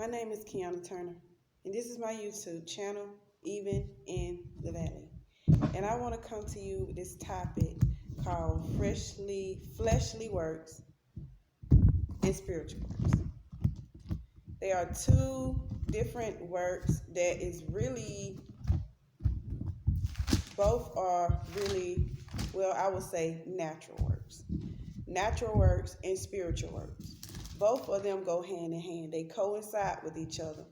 My name is Kiana Turner, and this is my YouTube channel, Even in the Valley. And I want to come to you with this topic called fleshly works and spiritual works. They are two different works that is really, both are really, well, I would say natural works. Natural works and spiritual works. Both of them go hand in hand. They coincide with each other.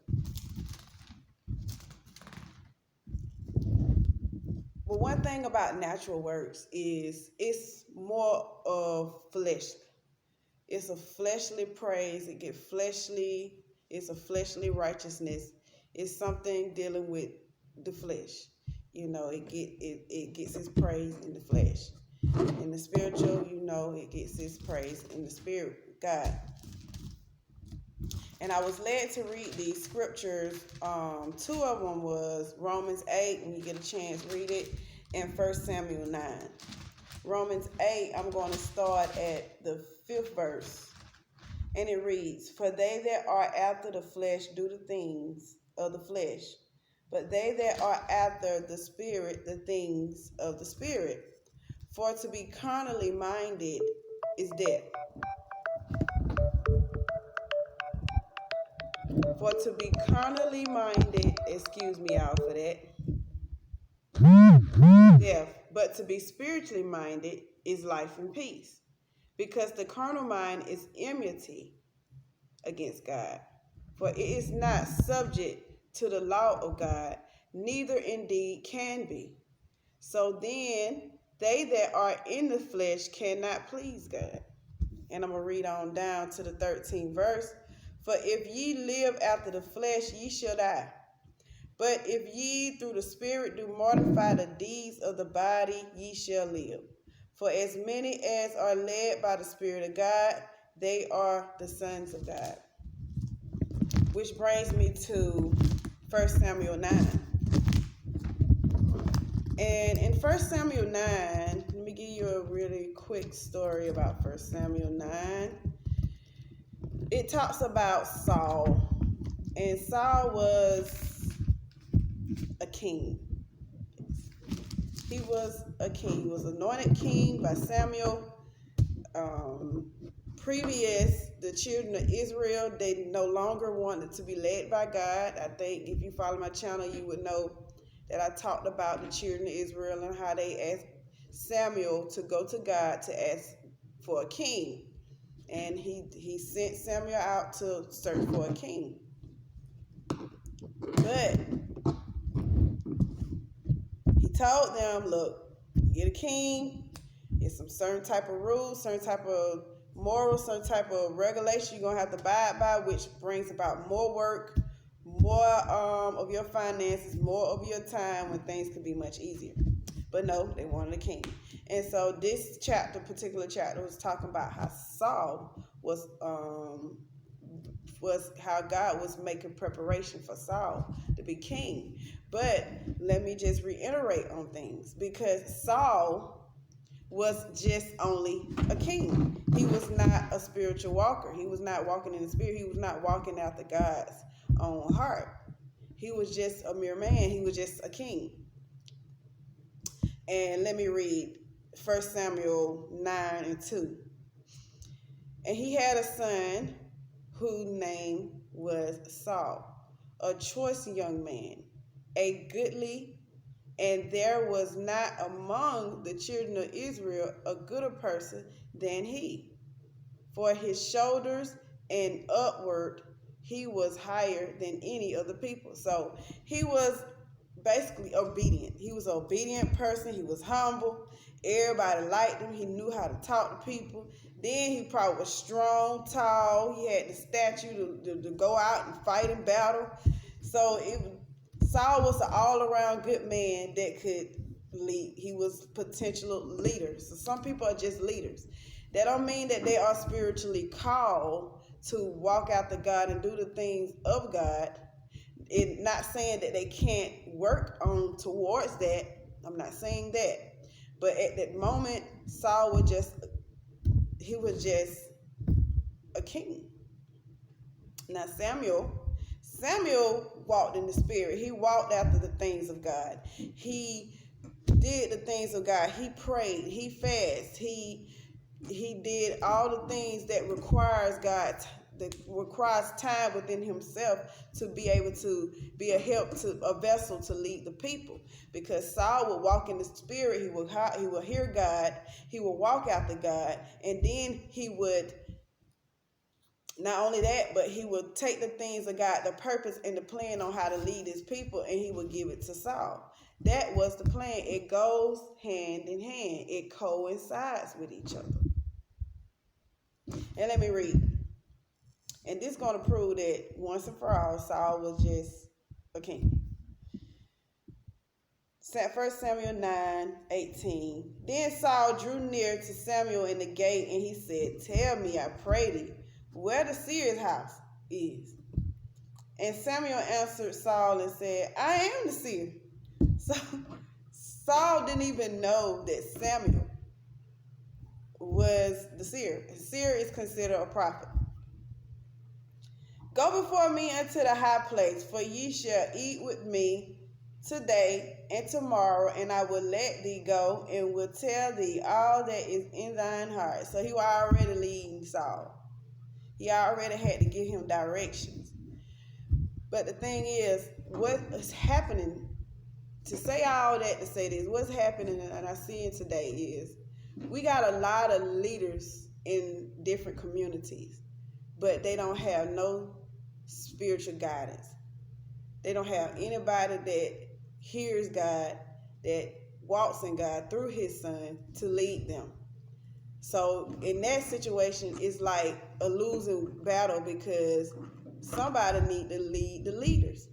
But one thing about natural works is it's more of flesh. It's a fleshly praise. It's a fleshly righteousness. It's something dealing with the flesh. It gets its praise in the flesh. In the spiritual, it gets its praise in the spirit, God. And I was led to read these scriptures. Two of them was Romans 8, when you get a chance, read it, and 1 Samuel 9. Romans 8, I'm going to start at the 5th verse. And it reads, "For they that are after the flesh do the things of the flesh, but they that are after the Spirit, the things of the Spirit. For to be carnally minded is death." For to be carnally minded, excuse me y'all for that, death, but to be spiritually minded is life and peace. Because the carnal mind is enmity against God, for it is not subject to the law of God, neither indeed can be. So then they that are in the flesh cannot please God. And I'm going to read on down to the 13th verse. "For if ye live after the flesh, ye shall die. But if ye through the Spirit do mortify the deeds of the body, ye shall live. For as many as are led by the Spirit of God, they are the sons of God." Which brings me to 1 Samuel 9. And in 1 Samuel 9, let me give you a really quick story about 1 Samuel 9. It talks about Saul. And Saul was a king. He was a king. He was anointed king by Samuel. Previous, the children of Israel, they no longer wanted to be led by God. I think if you follow my channel, you would know that I talked about the children of Israel and how they asked Samuel to go to God to ask for a king. And he sent Samuel out to search for a king. But he told them, look, you get a king, it's some certain type of rules, certain type of morals, certain type of regulation you're going to have to abide by, which brings about more work, more of your finances, more of your time, when things could be much easier. But no, they wanted a king. And so this particular chapter was talking about how Saul was how God was making preparation for Saul to be king. But let me just reiterate on things, because Saul was just only a king. He was not a spiritual walker. He was not walking in the spirit. He was not walking after God's own heart. He was just a mere man. He was just a king. And let me read 1 Samuel 9 and 2. "And he had a son whose name was Saul, a choice young man, a goodly, and there was not among the children of Israel a gooder person than he. For his shoulders and upward he was higher than any of the people." So he was basically obedient. He was an obedient person. He was humble. Everybody liked him. He knew how to talk to people. Then he probably was strong, tall. He had the stature to go out and fight in battle. So Saul was an all-around good man that could lead. He was a potential leader. So some people are just leaders. That don't mean that they are spiritually called to walk after God and do the things of God. It's not saying that they can't work on towards that. I'm not saying that. But at that moment, Saul was just a king. Now Samuel Samuel walked in the spirit. He walked after the things of God. He did the things of God. He prayed. He fasted. He did all the things that requires time within himself to be able to be a vessel to lead the people. Because Saul would walk in the spirit. He will hear God. He will walk after God, and then he would. Not only that, but he would take the things of God, the purpose and the plan on how to lead his people, and he would give it to Saul. That was the plan. It goes hand in hand. It coincides with each other. And let me read. And this is going to prove that once and for all, Saul was just a king. 1 Samuel 9:18. Then Saul drew near to Samuel in the gate, and he said, "Tell me, I pray thee, where the seer's house is." And Samuel answered Saul and said, "I am the seer." So Saul didn't even know that Samuel was the seer. A seer is considered a prophet. "Go before me unto the high place, for ye shall eat with me today and tomorrow, and I will let thee go and will tell thee all that is in thine heart." So he was already leading Saul. He already had to give him directions. But the thing is, what is happening, to say all that to say this, what's happening, and I see it today, is we got a lot of leaders in different communities, but they don't have no spiritual guidance. They don't have anybody that hears God, that walks in God through his son to lead them. So in that situation, it's like a losing battle, because somebody need to lead the leaders.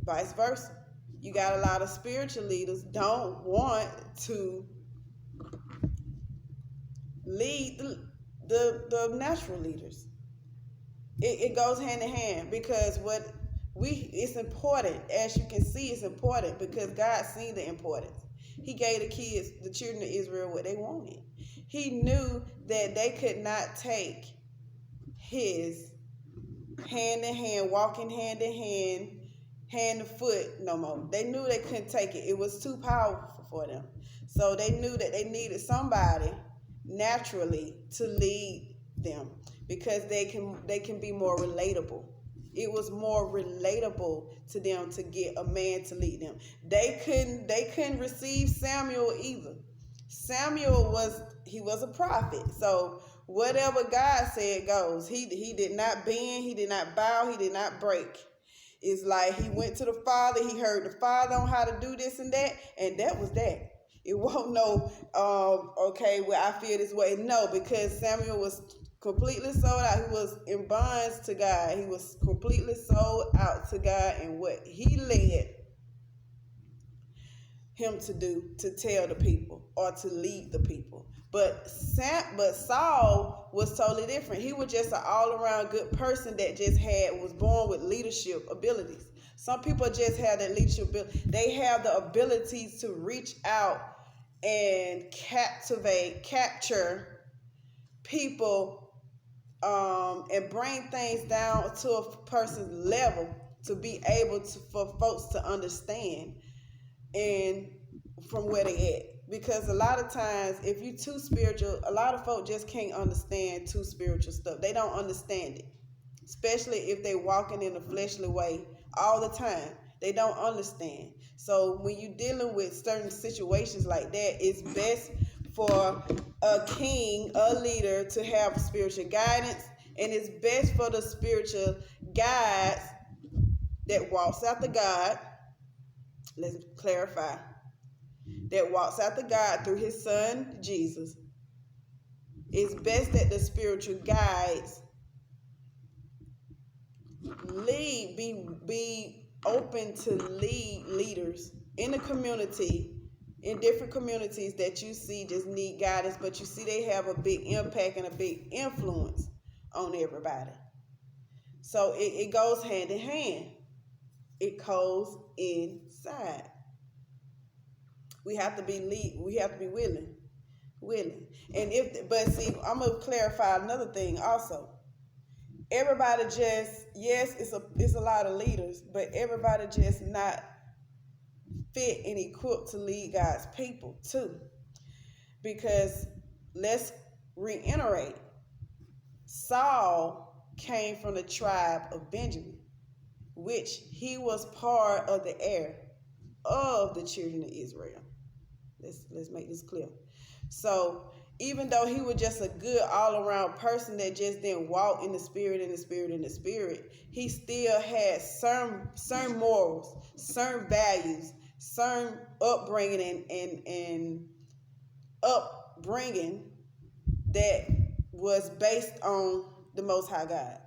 Vice versa. You got a lot of spiritual leaders don't want to lead the natural leaders. It goes hand in hand, because it's important. As you can see, it's important because God seen the importance. He gave the children of Israel, what they wanted. He knew that they could not take his hand in hand, walking hand in hand, hand to foot no more. They knew they couldn't take it. It was too powerful for them. So they knew that they needed somebody naturally to lead them, because they can be more relatable. It was more relatable to them to get a man to lead them. They couldn't receive Samuel either. Samuel was a prophet. So whatever God said goes. He did not bend, he did not bow, he did not break. It's like he went to the Father, he heard the Father on how to do this and that was that. It won't no, okay, well, I feel this way. No, because Samuel was completely sold out. He was in bonds to God. He was completely sold out to God and what he led him to do, to tell the people or to lead the people. But Saul was totally different. He was just an all-around good person that was born with leadership abilities. Some people just have that leadership ability. They have the abilities to reach out and capture people, and bring things down to a person's level to be able for folks to understand and from where they at. Because a lot of times, if you too spiritual, a lot of folk just can't understand too spiritual stuff. They don't understand it, especially if they walking in a fleshly way all the time. They don't understand. So when you're dealing with certain situations like that, it's best for a king, a leader, to have spiritual guidance, and it's best for the spiritual guides that walks after God. Let's clarify. That walks after God through his son, Jesus. It's best that the spiritual guides be open to leaders in the community, in different communities that you see just need guidance, but you see they have a big impact and a big influence on everybody. So it goes hand in hand. It goes inside. We have to be willing. And but see, I'm gonna clarify another thing also. everybody just, yes, it's a lot of leaders, but everybody just not fit and equipped to lead God's people too. Because let's reiterate, Saul came from the tribe of Benjamin, which he was part of the heir of the children of Israel. Let's make this clear. So even though he was just a good all-around person that just didn't walk in the spirit, he still had certain morals, certain values, certain upbringing and upbringing that was based on the Most High God.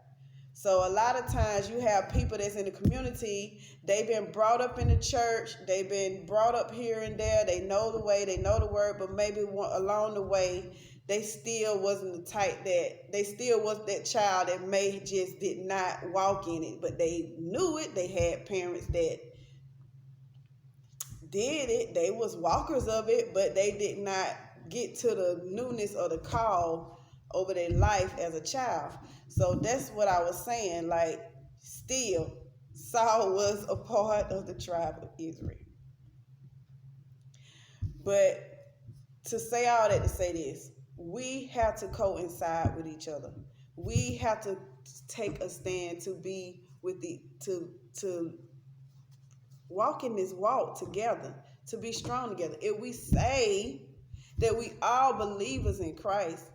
So a lot of times you have people that's in the community, they've been brought up in the church, they've been brought up here and there, they know the way, they know the word, but maybe along the way, they still wasn't the type that, they still was that child that may just did not walk in it, but they knew it. They had parents that did it, they was walkers of it, but they did not get to the newness or the call over their life as a child. So that's what I was saying. Like, still, Saul was a part of the tribe of Israel. But to say all that to say this, we have to coincide with each other. We have to take a stand to be with to walk in this walk together, to be strong together. If we say that we all believers in Christ,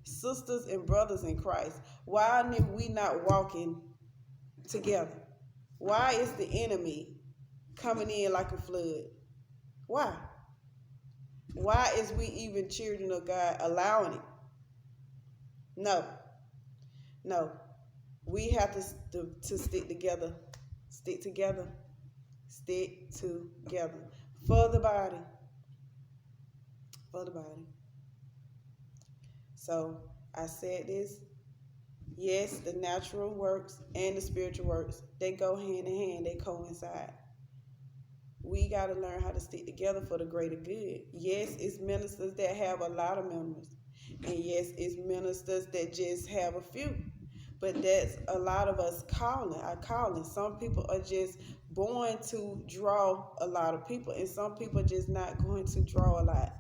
sisters and brothers in Christ, why are we not walking together? Why is the enemy coming in like a flood? Why? Why is we even children of God allowing it? No. We have to stick together. Stick together for the body. So I said this. Yes, the natural works and the spiritual works, they go hand in hand, they coincide. We got to learn how to stick together for the greater good. Yes, it's ministers that have a lot of members. And yes, it's ministers that just have a few. But that's a lot of us calling. Some people are just born to draw a lot of people, and some people are just not going to draw a lot.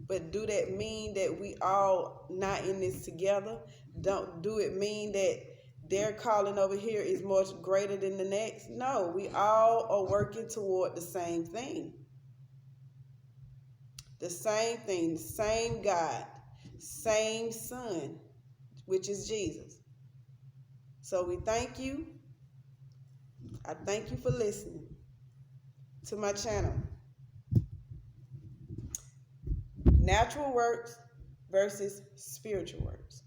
But do that mean that we all not in this together? Do it mean that their calling over here is much greater than the next? No, we all are working toward the same thing. The same God, same Son, which is Jesus. So we thank you. I thank you for listening to my channel. Natural works versus spiritual works.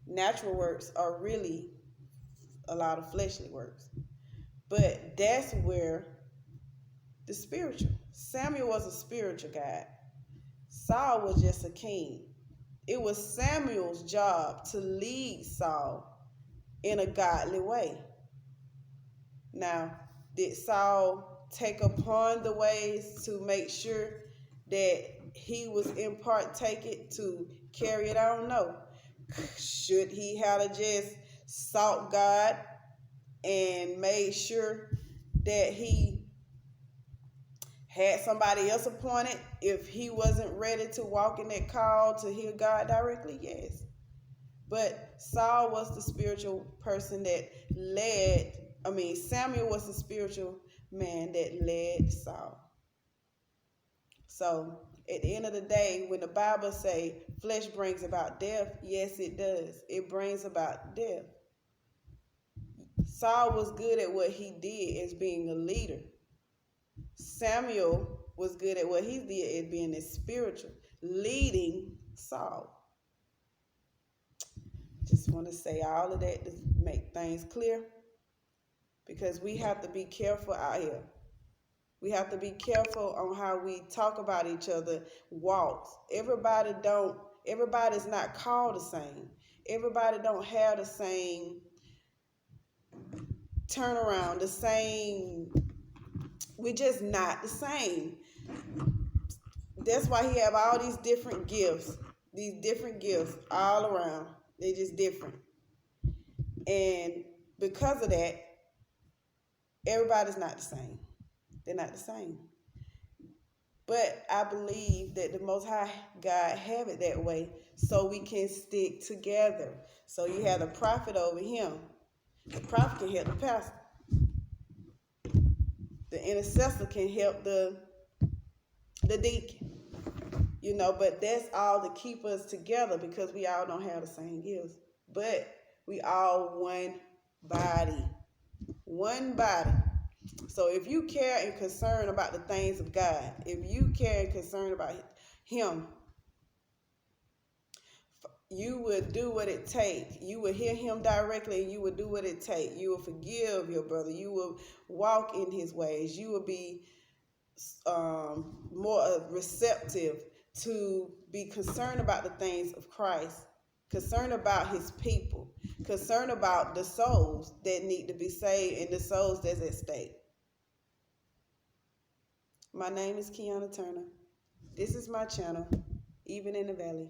Natural works are really a lot of fleshly works. But that's where the spiritual. Samuel was a spiritual guy. Saul was just a king. It was Samuel's job to lead Saul in a godly way. Now, did Saul take upon the ways to make sure that he was in part take it to carry it on? No. Should he have just sought God and made sure that he had somebody else appointed if he wasn't ready to walk in that call to hear God directly? Yes. But Saul was the spiritual person that Samuel was the spiritual man that led Saul. So at the end of the day, when the Bible say flesh brings about death, yes, it does. It brings about death. Saul was good at what he did as being a leader. Samuel was good at what he did as being a spiritual, leading Saul. Just want to say all of that to make things clear, because we have to be careful out here. We have to be careful on how we talk about each other walks. Everybody's not called the same. Everybody don't have the same turnaround, the same. We're just not the same. That's why he have all these different gifts all around. They're just different. And because of that, everybody's not the same. They're not the same. But I believe that the Most High God have it that way so we can stick together. So you have the prophet over him. The prophet can help the pastor. The intercessor can help the deacon. But that's all to keep us together because we all don't have the same gifts. But we all one body. One body. So if you care and concern about the things of God, if you care and concern about him, you would do what it takes. You would hear him directly and you would do what it takes. You will forgive your brother. You will walk in his ways. You will be more receptive to be concerned about the things of Christ, concerned about his people, concerned about the souls that need to be saved and the souls that's at stake. My name is Kiana Turner. This is my channel, Even in the Valley.